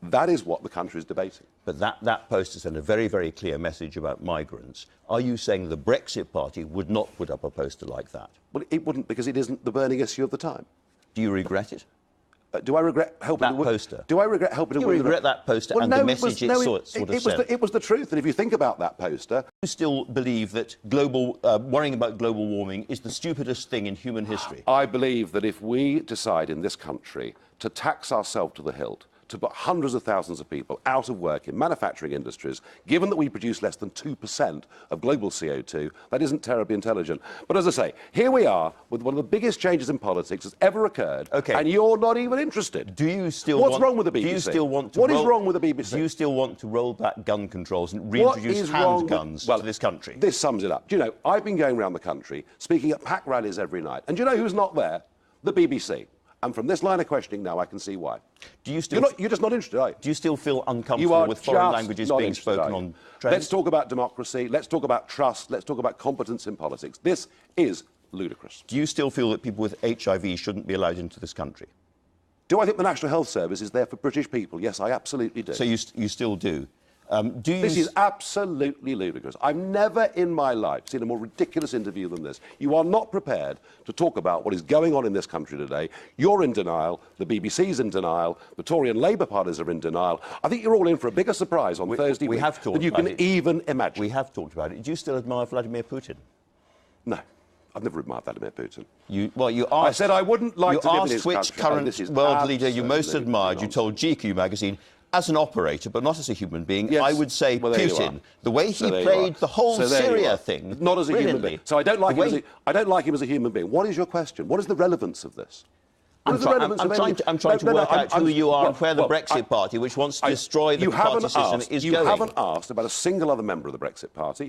That is what the country is debating. But that poster sent a very, very clear message about migrants. Are you saying the Brexit Party would not put up a poster like that? Well, it wouldn't, because it isn't the burning issue of the time. Do you regret it? Do I regret helping that poster? Do I regret helping? Do you regret that poster and the message it sent? It was the truth. And if you think about that poster, you still believe that worrying about global warming is the stupidest thing in human history? I believe that if we decide in this country to tax ourselves to the hilt, to put hundreds of thousands of people out of work in manufacturing industries, given that we produce less than 2% of global CO2, that isn't terribly intelligent. But as I say, here we are with one of the biggest changes in politics that's ever occurred, and you're not even interested. Do you still What's wrong with the BBC? Do you still want to What is wrong with the BBC? Do you still want to roll back gun controls and reintroduce handguns to this country? This sums it up. Do you know, I've been going around the country speaking at packed rallies every night. And do you know who's not there? The BBC. And from this line of questioning now, I can see why. Do you still? You're just not interested, are you? Do you still feel uncomfortable with foreign languages being spoken on trains? Let's talk about democracy. Let's talk about trust. Let's talk about competence in politics. This is ludicrous. Do you still feel that people with HIV shouldn't be allowed into this country? Do I think the National Health Service is there for British people? Yes, I absolutely do. So you still do? This is absolutely ludicrous. I've never in my life seen a more ridiculous interview than this. You are not prepared to talk about what is going on in this country today. You're in denial. The BBC's in denial. The Tory and Labour parties are in denial. I think you're all in for a bigger surprise on Thursday week than you can even imagine. We have talked about it. Do you still admire Vladimir Putin? No. I've never admired Vladimir Putin. You asked, I said I wouldn't like to live in his country. You asked which current world leader you most admired. You told GQ magazine, as an operator, but not as a human being, yes. I would say Putin. The way he played the whole Syria thing, not as a human being. So I don't like him. I don't like him as a human being. What is your question? What is the relevance of this? I'm trying to work out who you are and where the Brexit Party, which wants to destroy the party system, is going. You haven't asked about a single other member of the Brexit Party.